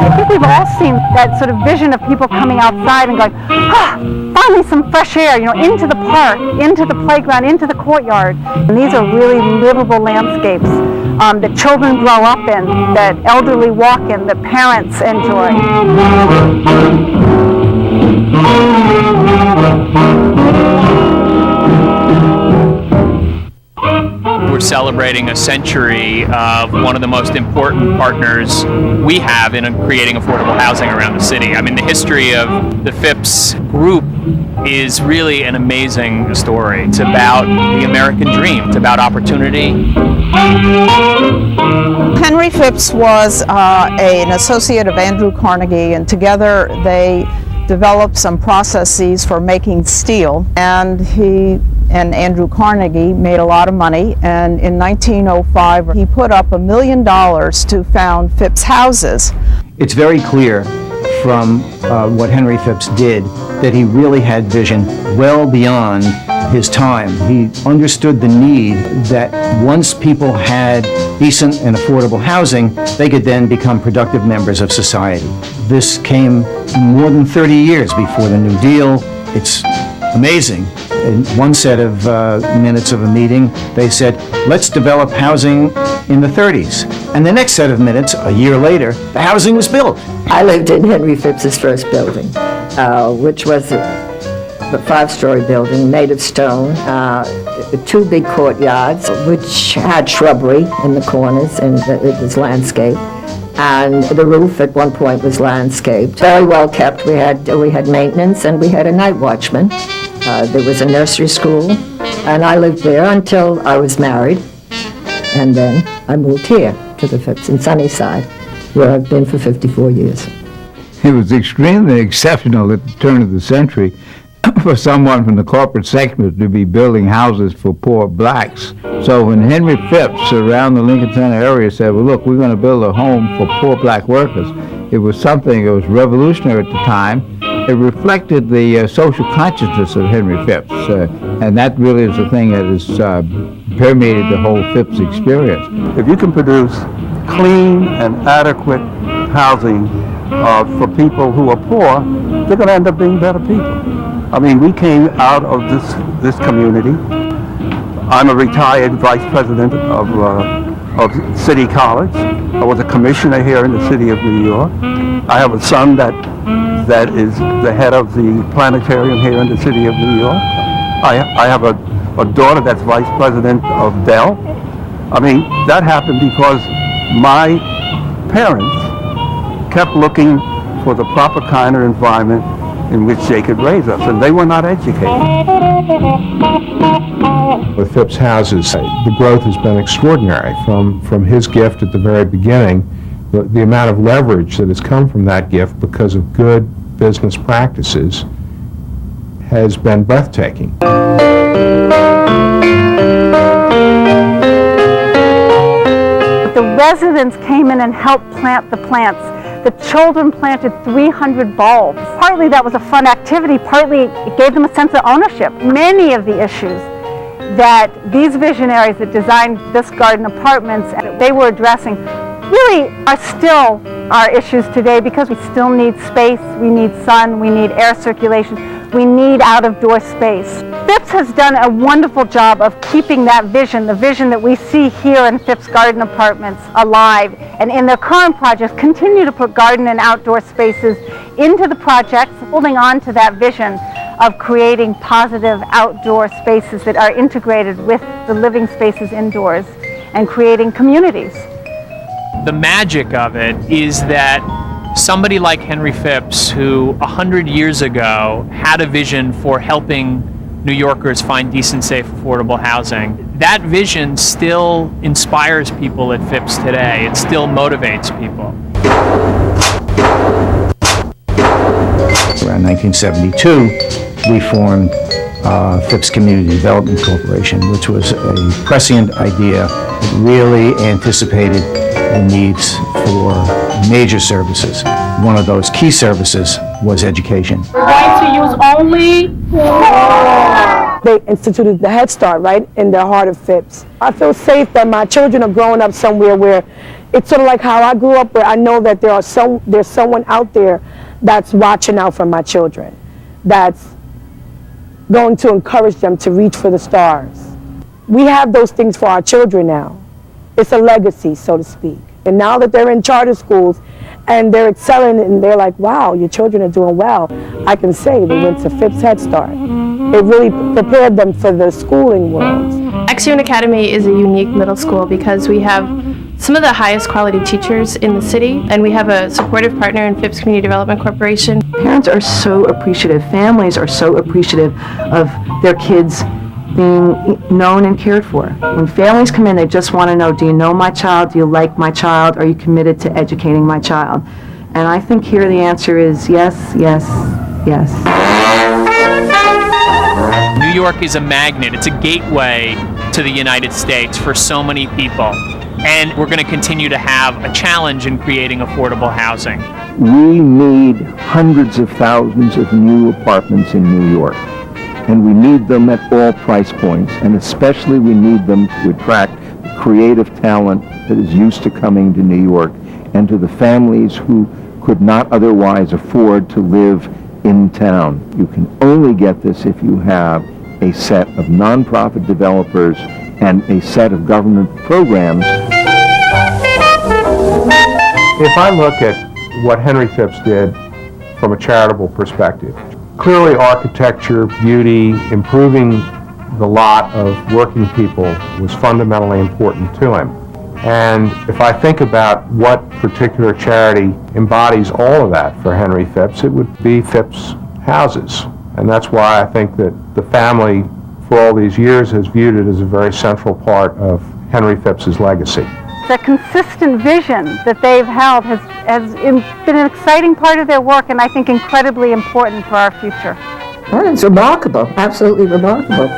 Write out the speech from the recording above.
I think we've all seen that sort of vision of people coming outside and going, finally some fresh air, into the park, into the playground, into the courtyard. And these are really livable landscapes that children grow up in, that elderly walk in, that parents enjoy. We're celebrating a century of one of the most important partners we have in creating affordable housing around the city. I mean, the history of the Phipps group is really an amazing story. It's about the American dream. It's about opportunity. Henry Phipps was an associate of Andrew Carnegie, and together they developed some processes for making steel, and he and Andrew Carnegie made a lot of money, and in 1905 he put up $1 million to found Phipps Houses. It's very clear from what Henry Phipps did that he really had vision well beyond his time. He understood the need that once people had decent and affordable housing, they could then become productive members of society. This came more than 30 years before the New Deal. It's amazing. In one set of minutes of a meeting, they said, let's develop housing in the 30s. And the next set of minutes, a year later, the housing was built. I lived in Henry Phipps's first building, which was the 5-story building made of stone, 2 big courtyards, which had shrubbery in the corners, and it was landscaped. And the roof at one point was landscaped. Very well kept. We had maintenance, and we had a night watchman. There was a nursery school, and I lived there until I was married. And then I moved here to the Phipps in Sunnyside, where I've been for 54 years. It was extremely exceptional at the turn of the century for someone from the corporate sector to be building houses for poor blacks. So when Henry Phipps around the Lincoln Center area said, well, look, we're going to build a home for poor black workers, it was something that was revolutionary at the time. It reflected the social consciousness of Henry Phipps, and that really is the thing that has permeated the whole Phipps experience. If you can produce clean and adequate housing for people who are poor, they're going to end up being better people. I mean, we came out of this community. I'm a retired vice president of City College. I was a commissioner here in the city of New York. I have a son that is the head of the planetarium here in the city of New York. I have a daughter that's vice president of Dell. I mean, that happened because my parents kept looking for the proper kind of environment in which they could raise us, and they were not educated. With Phipps Houses, the growth has been extraordinary from his gift at the very beginning. The amount of leverage that has come from that gift because of good business practices has been breathtaking. The residents came in and helped plant the plants. The children planted 300 bulbs. Partly that was a fun activity, partly it gave them a sense of ownership. Many of the issues that these visionaries that designed this garden apartments, they were addressing, really are still our issues today, because we still need space, we need sun, we need air circulation, we need out-of-door space. Phipps has done a wonderful job of keeping that vision, the vision that we see here in Phipps Garden Apartments, alive. And in their current projects, continue to put garden and outdoor spaces into the projects, holding on to that vision of creating positive outdoor spaces that are integrated with the living spaces indoors and creating communities. The magic of it is that somebody like Henry Phipps, who 100 years ago had a vision for helping New Yorkers find decent, safe, affordable housing, that vision still inspires people at Phipps today. It still motivates people. Around 1972, we formed Phipps Community Development Corporation, which was a prescient idea that really anticipated the needs for major services. One of those key services was education. We're going to use only 4. They instituted the Head Start right in the heart of Phipps. I feel safe that my children are growing up somewhere where it's sort of like how I grew up, where I know that there's someone out there that's watching out for my children, that's going to encourage them to reach for the stars. We have those things for our children now. It's a legacy, so to speak. And now that they're in charter schools and they're excelling and they're like, wow, your children are doing well, I can say they went to Phipps Head Start. It really prepared them for the schooling world. Exune Academy is a unique middle school because we have some of the highest quality teachers in the city, and we have a supportive partner in Phipps Community Development Corporation. Parents are so appreciative, families are so appreciative of their kids being known and cared for. When families come in, they just want to know, do you know my child? Do you like my child? Are you committed to educating my child? And I think here the answer is yes, yes, yes. New York is a magnet. It's a gateway to the United States for so many people. And we're going to continue to have a challenge in creating affordable housing. We need hundreds of thousands of new apartments in New York. And we need them at all price points, and especially we need them to attract the creative talent that is used to coming to New York, and to the families who could not otherwise afford to live in town. You can only get this if you have a set of nonprofit developers and a set of government programs. If I look at what Henry Phipps did from a charitable perspective, clearly architecture, beauty, improving the lot of working people was fundamentally important to him. And if I think about what particular charity embodies all of that for Henry Phipps, it would be Phipps Houses. And that's why I think that the family for all these years has viewed it as a very central part of Henry Phipps's legacy. The consistent vision that they've held has been an exciting part of their work, and I think incredibly important for our future. Well, it's remarkable, absolutely remarkable.